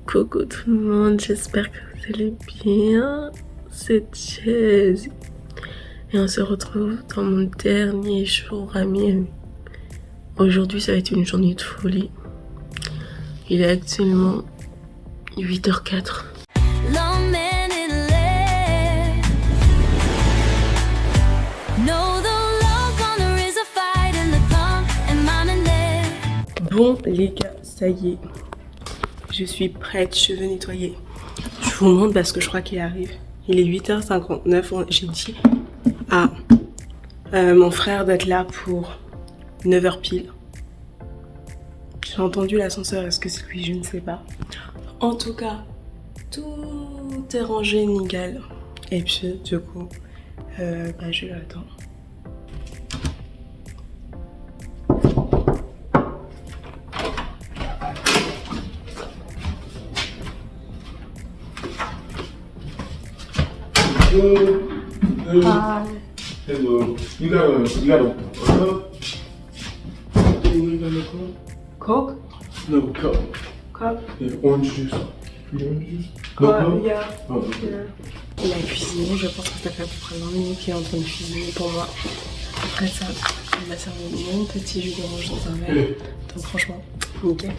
Coucou tout le monde, j'espère que vous allez bien. C'est Jazzy et on se retrouve dans mon dernier jour à Miami. Aujourd'hui ça va être une journée de folie. Il est actuellement 8h04. Bon les gars, ça y est. Je suis prête, je veux nettoyer. Je vous montre parce que je crois qu'il arrive. Il est 8h59. J'ai dit à mon frère d'être là pour 9h pile. J'ai entendu l'ascenseur, est-ce que c'est lui? Je ne sais pas. En tout cas, tout est rangé nickel. Et puis, du coup, je l'attends. Hi. Hello. You got a cup? You got a cup? Coke? No cup. Cup? Yeah, orange juice. You orange juice? No cup? Yeah. Oh, okay. Yeah. Il a cuisiné, je pense que ça fait à peu près 20 minutes qu'il est en train de cuisiner pour moi. Après ça, il m'a servi mon petit jus d'orange dans un verre. Donc franchement, nickel.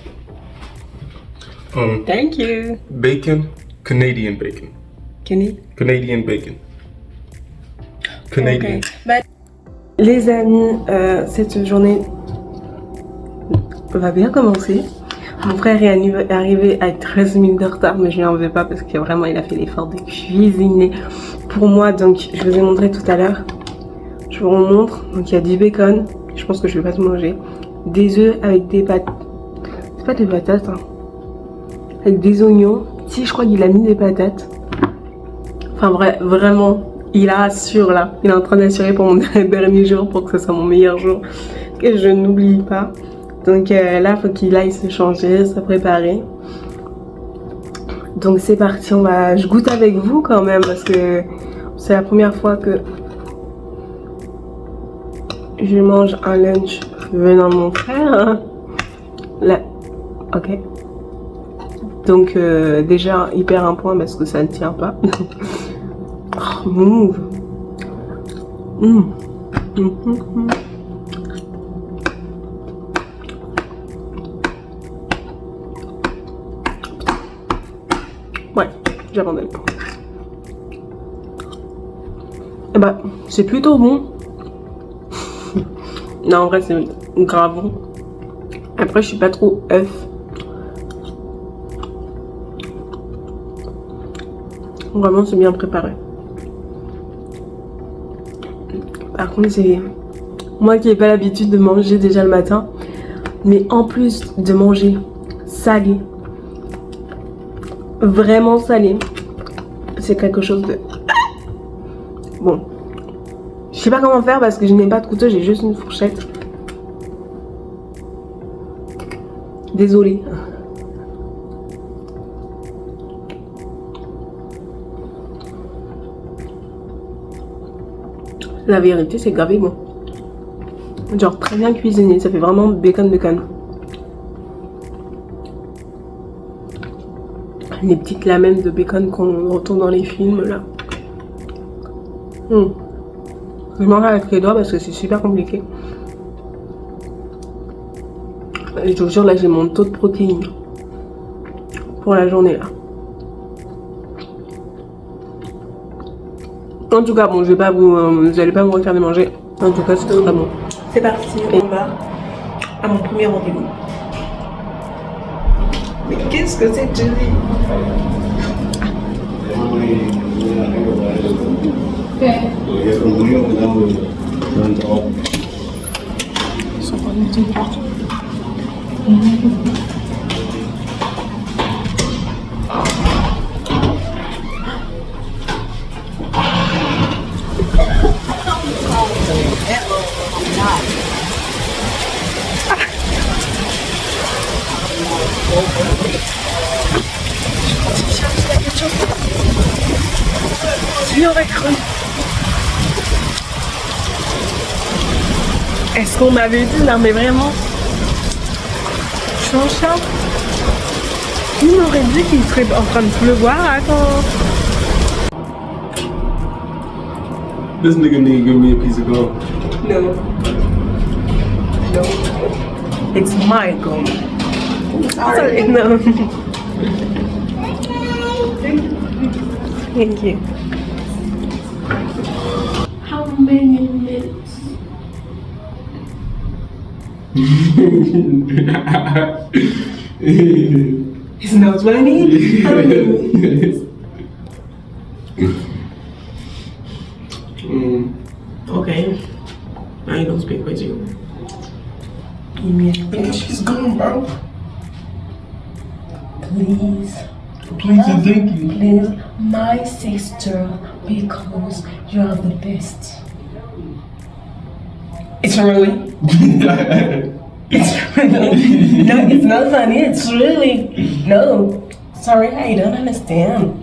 Thank you. Bacon, Canadian bacon. Kenny? Canadian bacon. Canadian. Okay. Les amis, cette journée va bien commencer. Mon frère est arrivé à 13 minutes de retard, mais je lui en veux pas parce que vraiment il a fait l'effort de cuisiner pour moi. Donc je vous ai montré tout à l'heure. Je vous remontre. Donc il y a du bacon. Je pense que je vais pas tout manger. Des œufs avec des pâtes. C'est pas des patates, hein. Avec des oignons. Si, je crois qu'il a mis des patates. Enfin vraiment. Il assure là, il est en train d'assurer pour mon dernier jour pour que ce soit mon meilleur jour, que je n'oublie pas. Donc là, il faut qu'il aille se changer, se préparer. Donc c'est parti, je goûte avec vous quand même parce que c'est la première fois que je mange un lunch venant de mon frère. Là, ok. Donc déjà, il perd un point parce que ça ne tient pas. Oh, move. Ouais, j'abandonne. Et bah, c'est plutôt bon. Non, en vrai, c'est grave bon. Après, je suis pas trop œuf. Vraiment, c'est bien préparé. Par contre, c'est moi qui n'ai pas l'habitude de manger déjà le matin, mais en plus de manger salé, vraiment salé, c'est quelque chose de... Bon, je sais pas comment faire parce que je n'ai pas de couteau, j'ai juste une fourchette. Désolée. La vérité, c'est gavé bon. Genre très bien cuisiné, ça fait vraiment bacon. Les petites lamelles de bacon qu'on retrouve dans les films là. Je mange avec les doigts parce que c'est super compliqué. Et je vous jure, là j'ai mon taux de protéines pour la journée là. En tout cas, bon, vous allez pas me regarder manger. En tout cas, c'est très bon. C'est parti, on va à mon premier rendez-vous. Mais qu'est-ce que c'est, Jazzy? Ils sont pas du tout partout. Est-ce qu'on m'avait dit? Non mais vraiment, je suis en chat. Qui m'aurait dit qu'il serait en train de pleuvoir? Attends. This nigga need to give me a piece of gum. No. No. It's my gum. Sorry. No. Thank you. How many minutes? It's not 20? How many minutes? Okay. I don't speak with you. Give me a She's gone, bro. please. Please and thank you. Please, my sister, because you are the best. It's really. It's really. No, it's not funny. It's really. No. Sorry, I don't understand.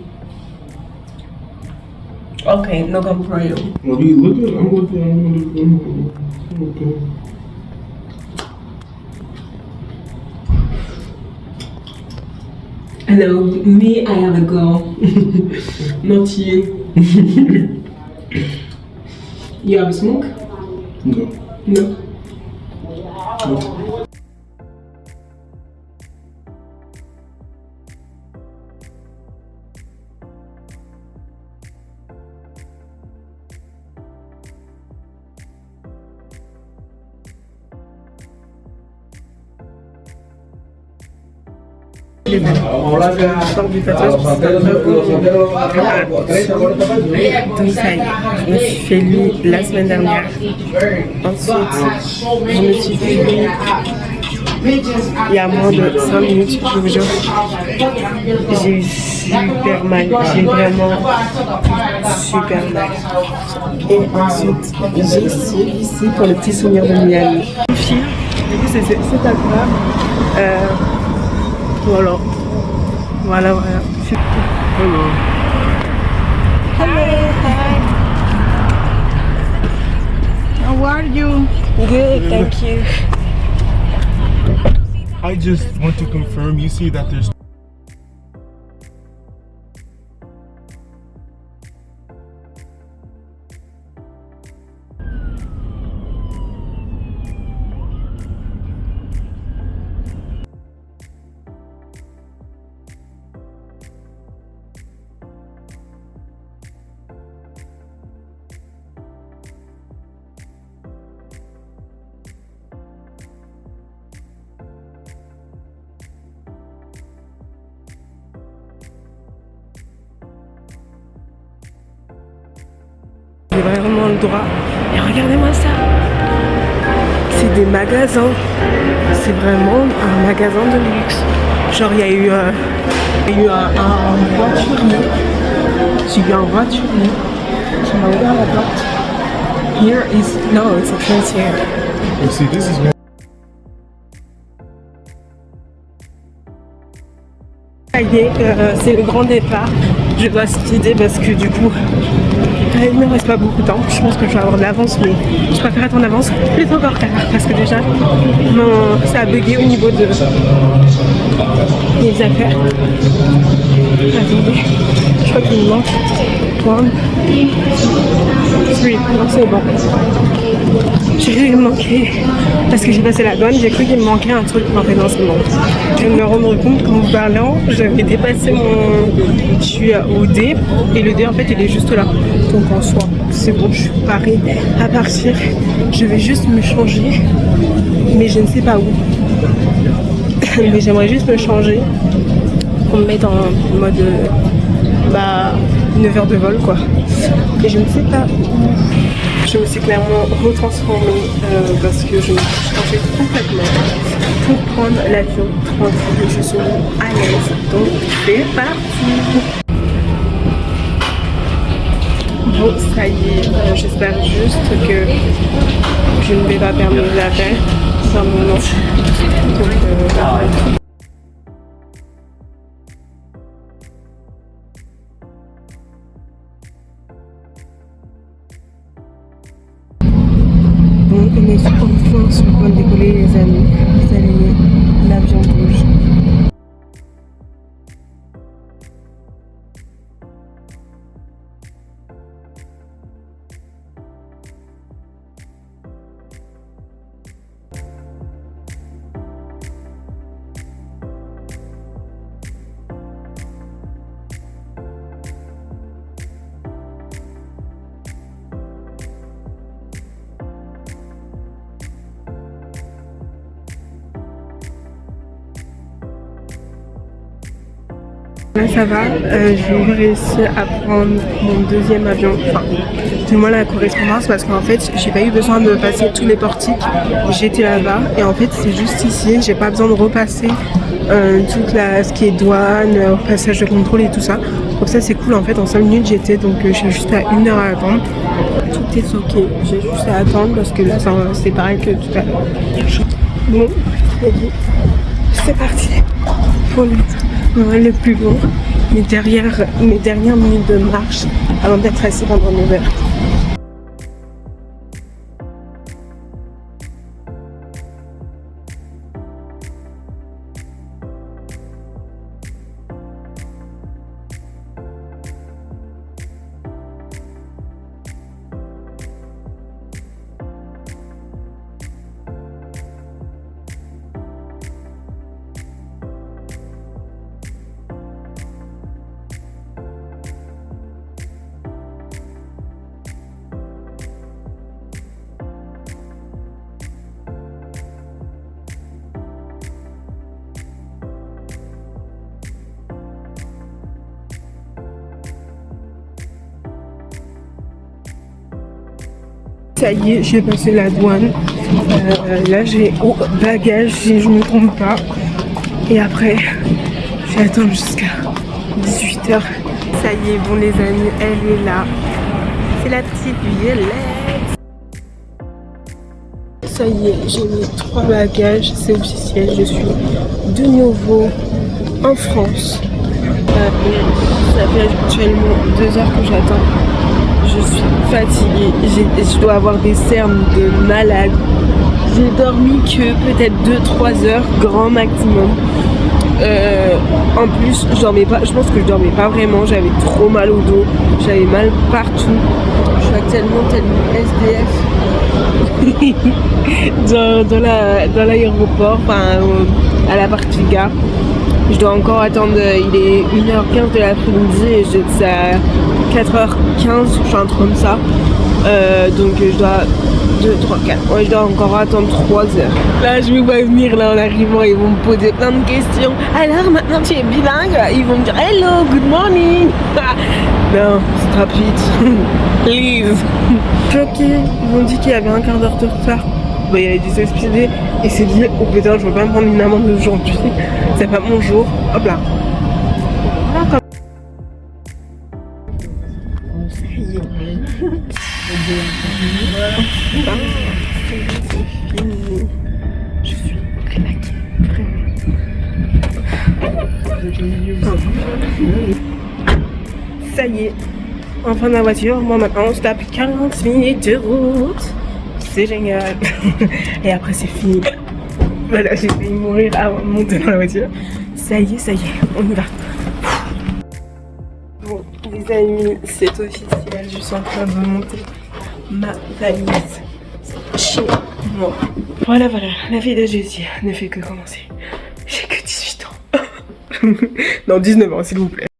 Okay, no come for you. Well, you looking? I'm looking. Okay. Hello, me, I have a girl. Not you. You have a smoke? No. No. Donc du tatouage, donc ça y est, je me suis fait lui la semaine dernière. Ensuite, je me suis fait lui il y a moins de 5 minutes, je vous jure. J'ai eu super mal, j'ai vraiment super mal. Et ensuite, j'ai celui-ci pour le petit souvenir de Miami. Du coup, c'est cet accord. Voilà. Voilà. Hello. Hello. Hi. How are you? Good, thank you. I just want to confirm, you see that there's J'ai vraiment le droit. Et regardez-moi ça. C'est des magasins. C'est vraiment un magasin de luxe. Genre il y a eu un voiturier. J'ai eu un voiturier qui m'a ouvert la porte. Here is no, it's a frontier. you see this is one. Ça y est, c'est le grand départ. Je dois speeder parce que du coup, il ne me reste pas beaucoup de temps. Je pense que je vais avoir de l'avance, mais je préfère être en avance plutôt qu'en retard parce que déjà, ça a bugué au niveau de mes affaires. Attendez, je crois qu'il me manque 1, 3, non c'est bon. J'ai cru qu'il me manquait, parce que j'ai passé la douane, j'ai cru qu'il me manquait un truc, en fait non c'est bon. Je viens de me rendre compte qu'en vous parlant, j'avais dépassé je suis au D, et le D en fait il est juste là. Donc en soi, c'est bon, je suis parée à partir. Je vais juste me changer, mais je ne sais pas où. Mais j'aimerais juste me changer pour me mettre en mode 9 heures de vol quoi. Et je ne sais pas où. Je me suis clairement retransformée parce que je me suis changée complètement pour prendre l'avion tranquille. Je suis à l'aise, donc c'est parti. Bon, ça y est, j'espère juste que je ne vais pas perdre mes affaires dans mon nom. Donc, bon, on est enfin sur le point de décoller les amis. Ça y est, l'avion bouge. Là ça va, j'ai réussi à prendre mon deuxième avion, enfin du moins la correspondance parce qu'en fait j'ai pas eu besoin de passer tous les portiques, j'étais là-bas et en fait c'est juste ici, j'ai pas besoin de repasser toute ce qui est douane, passage de contrôle et tout ça. Donc ça c'est cool en fait, en 5 minutes j'étais donc j'ai juste à 1 heure à attendre. Tout est ok, j'ai juste à attendre parce que là c'est pareil que tout à l'heure. Bon, c'est parti pour le plus long, mes dernières minutes de marche avant d'être assis pendant 9 heures. Ça y est, j'ai passé la douane. Là, j'ai au bagage si je me trompe pas. Et après, je vais attendre jusqu'à 18h. Ça y est, bon les amis, elle est là. C'est la petite Violette. Ça y est, j'ai mis 3 bagages, c'est officiel. Je suis de nouveau en France. Ça fait actuellement 2 heures que j'attends. Je suis fatiguée, je dois avoir des cernes de malade. J'ai dormi que peut-être 2-3 heures, grand maximum. En plus, je dormais pas, je pense que je dormais pas vraiment, j'avais trop mal au dos, j'avais mal partout. Je suis actuellement tellement SDF dans l'aéroport, enfin à la partie gare. Je dois encore attendre, il est 1h15 de l'après-midi et c'est à 4h15, je suis un truc comme ça. Donc je dois 2, 3, 4. Ouais, je dois encore attendre 3 heures. Là, je me vois venir là en arrivant, ils vont me poser plein de questions. Alors maintenant tu es bilingue? Ils vont me dire hello, good morning. Non, stop it. Please. Ok, ils m'ont dit qu'il y avait un quart d'heure de retard. Bah, il avait dû s'excuser et s'est dit oh putain, je veux pas me prendre une amende aujourd'hui. C'est pas mon jour. Hop là. Je suis claquée, ça y est, enfin la voiture. Moi maintenant on se tape 40 minutes de route. C'est génial. Et après c'est fini. Voilà, j'ai failli mourir avant de monter dans la voiture. Ça y est, on y va. Bon, les amis, c'est officiel. Je suis en train de monter ma valise chez moi. Voilà, la vie de Jessie ne fait que commencer. J'ai que 18 ans. Non, 19 ans, s'il vous plaît.